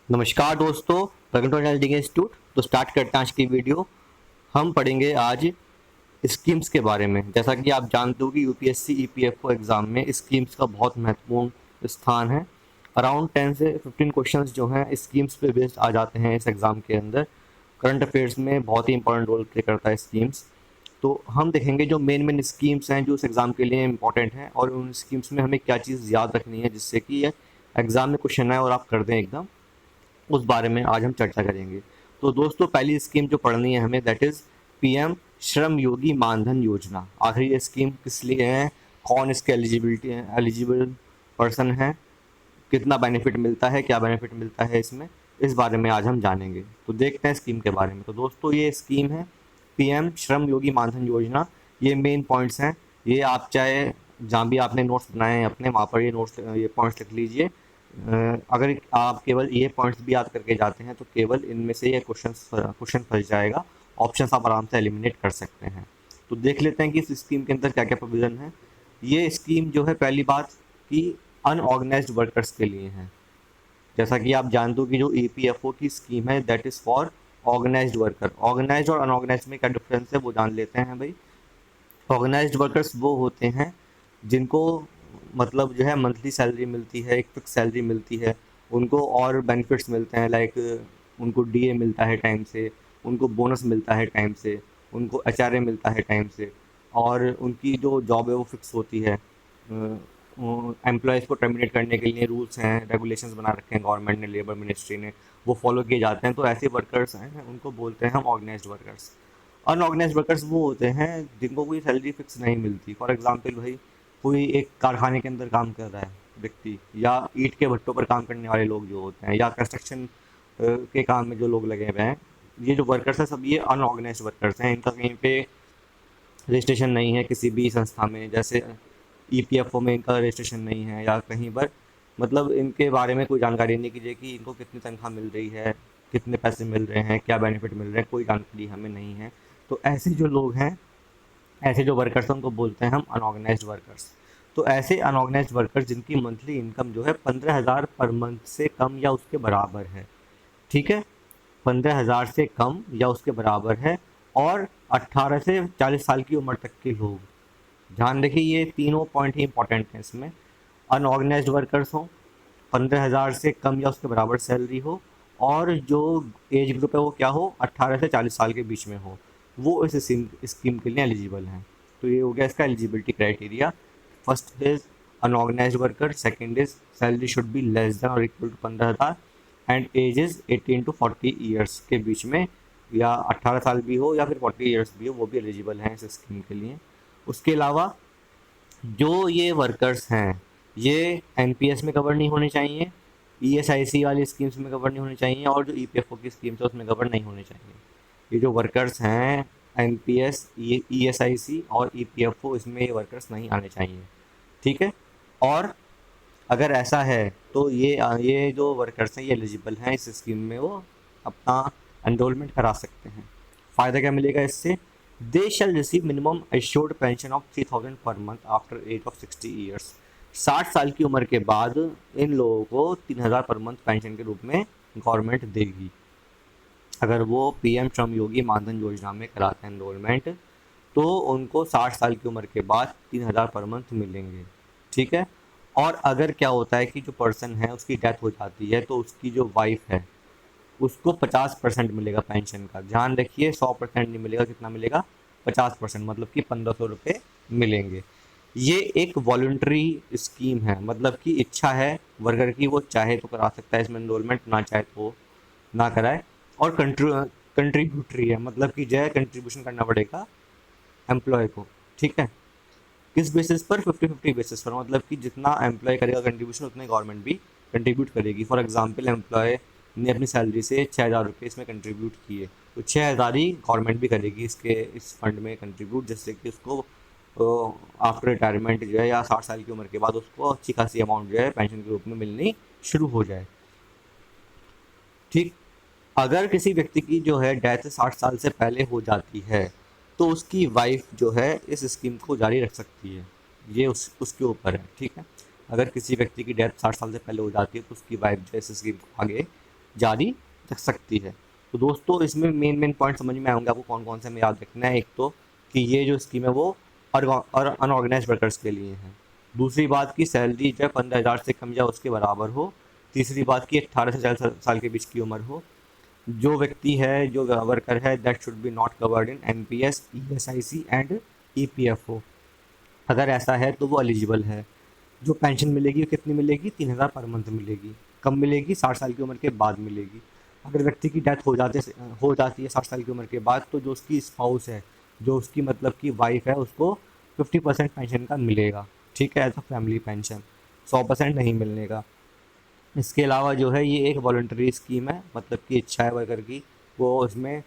नमस्कार दोस्तों, welcome to channel Dige institute. तो स्टार्ट करते हैं आज की वीडियो। हम पढ़ेंगे आज स्कीम्स के बारे में। जैसा कि आप जानते हो कि यूपीएससी ईपीएफओ एग्ज़ाम में स्कीम्स का बहुत महत्वपूर्ण स्थान है। अराउंड 10 से 15 क्वेश्चंस जो हैं स्कीम्स पे बेस्ड आ जाते हैं इस एग्ज़ाम के अंदर। करंट अफेयर्स में बहुत ही इंपॉर्टेंट रोल प्ले करता है स्कीम्स। तो हम देखेंगे जो मेन मेन स्कीम्स हैं जो इस एग्ज़ाम के लिए इंपॉर्टेंट हैं, और उन स्कीम्स में हमें क्या चीज़ याद रखनी है जिससे कि ये एग्ज़ाम में क्वेश्चन आए और आप कर दें एकदम। उस बारे में आज हम चर्चा करेंगे। तो दोस्तों, पहली स्कीम जो पढ़नी है हमें, that is PM Shram Yogi Maandhan योजना। आखिर ये स्कीम किस लिए है, कौन इसके एलिजिबल पर्सन है, कितना बेनिफिट मिलता है, क्या बेनिफिट मिलता है इसमें, इस बारे में आज हम जानेंगे। तो देखते हैं स्कीम के बारे में। तो दोस्तों, ये स्कीम है पीएम श्रम योगी मानधन योजना। ये मेन पॉइंट्स हैं। ये आप चाहे जहाँ भी आपने नोट्स बनाए हैं अपने, वहाँ पर ये पॉइंट्स लिख लीजिए। अगर आप केवल ये पॉइंट्स भी याद करके जाते हैं तो केवल इनमें से ये क्वेश्चन फंस जाएगा। ऑप्शंस आप आराम से एलिमिनेट कर सकते हैं। तो देख लेते हैं कि इस स्कीम के अंदर क्या क्या प्रोविज़न है। ये स्कीम जो है, पहली बात कि अनऑर्गेनाइज्ड वर्कर्स के लिए है। जैसा कि आप जानते हो कि जो ईपीएफओ की स्कीम है that is for organised worker. Organised और अनऑर्गेनाइज्ड में क्या डिफरेंस है वो जान लेते हैं भाई। ऑर्गेनाइज्ड वर्कर्स वो होते हैं जिनको मतलब जो है मंथली सैलरी मिलती है, एक फिक्स सैलरी मिलती है। उनको और बेनिफिट्स मिलते हैं, लाइक उनको डीए मिलता है टाइम से, उनको बोनस मिलता है टाइम से, उनको एचआरए मिलता है टाइम से, और उनकी जो जॉब है वो फिक्स होती है। एम्प्लॉयज़ को टर्मिनेट करने के लिए रूल्स हैं, रेगुलेशंस बना रखे हैं गवर्नमेंट ने, लेबर मिनिस्ट्री ने, वो फॉलो किए जाते हैं। तो ऐसे वर्कर्स हैं, उनको बोलते हैं हम ऑर्गेनाइज्ड वर्कर्स। अनऑर्गेनाइज्ड वर्कर्स वो होते हैं जिनको कोई सैलरी फिक्स नहीं मिलती। फॉर एग्जांपल भाई, कोई एक कारखाने के अंदर काम कर रहा है व्यक्ति, या ईंट के भट्टों पर काम करने वाले लोग जो होते हैं, या कंस्ट्रक्शन के काम में जो लोग लगे हुए हैं, ये जो वर्कर्स हैं सब ये अनऑर्गेनाइज्ड वर्कर्स हैं। इनका कहीं पे रजिस्ट्रेशन नहीं है किसी भी संस्था में, जैसे ईपीएफओ में इनका रजिस्ट्रेशन नहीं है, या कहीं पर मतलब इनके बारे में कोई जानकारी नहीं की कि इनको कितनी तनख्वाह मिल रही है, कितने पैसे मिल रहे हैं, क्या बेनिफिट मिल रहे हैं, कोई जानकारी हमें नहीं है। तो ऐसे जो लोग हैं, ऐसे जो वर्कर्स हैं, उनको बोलते हैं हम अनऑर्गेनाइज्ड वर्कर्स। तो ऐसे अनऑर्गेनाइज्ड वर्कर्स जिनकी मंथली इनकम जो है 15,000 पर मंथ से कम या उसके बराबर है, ठीक है, 15,000 से कम या उसके बराबर है, और 18 से 40 साल की उम्र तक के लोग। ध्यान रखिए, ये तीनों पॉइंट ही इंपॉर्टेंट हैं इसमें। अनऑर्गेनाइज्ड वर्कर्स हो, 15,000 से कम या उसके बराबर सैलरी हो, और जो एज ग्रुप है वो क्या हो, 18 से 40 साल के बीच में हो, वो इस स्कीम के लिए एलिजिबल हैं। तो ये हो गया इसका eligibility criteria. First is unorganised worker, second is salary should be less than और equal to 15,000, and age is 18 to 40 years के बीच में, या 18 साल भी हो या फिर 40 ईयर्स भी हो, वो भी एलिजिबल हैं इस स्कीम के लिए। उसके अलावा जो ये वर्कर्स हैं, ये एनपीएस में कवर नहीं होने चाहिए, ईएसआईसी वाली स्कीम्स में कवर नहीं होने चाहिए, और जो ईपीएफओ की स्कीम्स है उसमें कवर नहीं होने चाहिए। ये जो वर्कर्स हैं, एनपीएस, ईएसआईसी और ईपीएफओ, इसमें ये वर्कर्स नहीं आने चाहिए, ठीक है। और अगर ऐसा है तो ये जो वर्कर्स हैं ये एलिजिबल हैं इस स्कीम में, वो अपना एनरोलमेंट करा सकते हैं। फ़ायदा क्या मिलेगा इससे? They shall receive minimum assured pension of 3,000 per month after age of 60 years. 60 साल की उम्र के बाद इन लोगों को 3,000 पर मंथ पेंशन के रूप में गवर्नमेंट देगी, अगर वो पीएम श्रम योगी मानधन योजना में कराते हैं एनरोलमेंट। तो उनको 60 साल की उम्र के बाद 3,000 पर मंथ मिलेंगे, ठीक है। और अगर क्या होता है कि जो पर्सन है उसकी डेथ हो जाती है, तो उसकी जो वाइफ है उसको 50% मिलेगा पेंशन का। ध्यान रखिए, 100% नहीं मिलेगा, कितना मिलेगा? 50%, मतलब कि 1,500 रुपये मिलेंगे। ये एक वॉलंटरी स्कीम है, मतलब कि इच्छा है वर्कर की, वो चाहे तो करा सकता है इसमें एनरोलमेंट, ना चाहे तो ना कराए। और कंट्रीब्यूटरी है, मतलब कि जो है कंट्रीब्यूशन करना पड़ेगा एम्प्लॉय को, ठीक है। किस बेसिस पर? 50-50 बेसिस पर, मतलब कि जितना एम्प्लॉय करेगा कंट्रीब्यूशन उतना ही गवर्नमेंट भी कंट्रीब्यूट करेगी। फॉर एग्जांपल, एम्प्लॉय ने अपनी सैलरी से 6,000 रुपये इसमें कंट्रीब्यूट किए, तो 6,000 ही गवर्नमेंट भी करेगी इस फंड में कंट्रीब्यूट, जिससे कि उसको आफ्टर रिटायरमेंट जो है या 60 साल की उम्र के बाद उसको अच्छी खासी अमाउंट जो है पेंशन के रूप में मिलनी शुरू हो जाए, ठीक। अगर किसी व्यक्ति की जो है डेथ 60 साल से पहले हो जाती है, तो उसकी वाइफ जो है इस स्कीम को जारी रख सकती है। ये उसके ऊपर है, ठीक है। अगर किसी व्यक्ति की डेथ 60 साल से पहले हो जाती है तो उसकी वाइफ जो है इस स्कीम को आगे जारी रख सकती है। तो दोस्तों इसमें मेन पॉइंट समझ में आएंगे आपको कौन कौन से हमें याद रखना है। एक तो कि ये जो स्कीम है वो अनऑर्गेनाइज वर्कर्स के लिए है। दूसरी बात की सैलरी जो है 15,000 से कम या उसके बराबर हो। तीसरी बात की 18 से 40 साल के बीच की उम्र हो। जो व्यक्ति है जो वर्कर है that should be not covered in NPS, ESIC and EPFO. अगर ऐसा है तो वो एलिजिबल है। जो पेंशन मिलेगी वो कितनी मिलेगी, 3,000 पर मंथ मिलेगी। कब मिलेगी, 60 साल की उम्र के बाद मिलेगी। अगर व्यक्ति की डेथ हो जाती है 60 साल की उम्र के बाद, तो जो उसकी स्पाउस है, जो उसकी मतलब की वाइफ है, उसको 50% पेंशन का मिलेगा। ठीक है, एज अ फैमिली पेंशन, 100% नहीं मिलने का। इसके अलावा जो है ये एक वॉलंटरी स्कीम है, मतलब कि इच्छा है वर्कर की, वो इसमें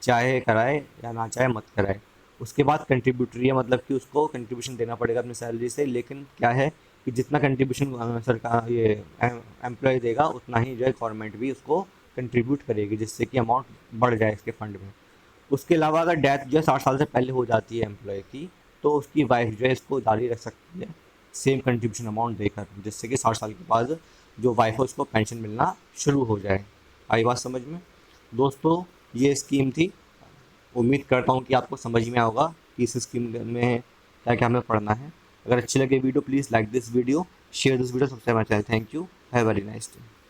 चाहे कराए या ना चाहे मत कराए। उसके बाद कंट्रीब्यूटरी है, मतलब कि उसको कंट्रीब्यूशन देना पड़ेगा अपनी सैलरी से, लेकिन क्या है कि जितना कंट्रीब्यूशन सरकार ये एम्प्लॉय देगा उतना ही जो है गवर्नमेंट भी उसको कंट्रीब्यूट करेगी, जिससे कि अमाउंट बढ़ जाए इसके फंड में। उसके अलावा अगर डेथ जो है 60 साल से पहले हो जाती है एम्प्लॉय की, तो उसकी वाइफ जो है इसको जारी रख सकती है सेम कंट्रीब्यूशन अमाउंट देकर, जिससे कि 60 साल के बाद जो वाइफ है उसको पेंशन मिलना शुरू हो जाए। आई बात समझ में? दोस्तों ये स्कीम थी। उम्मीद करता हूँ कि आपको समझ में होगा कि इस स्कीम में क्या क्या हमें पढ़ना है। अगर अच्छी लगे video, please like this video, share this video, subscribe my channel. Thank you, have very nice day.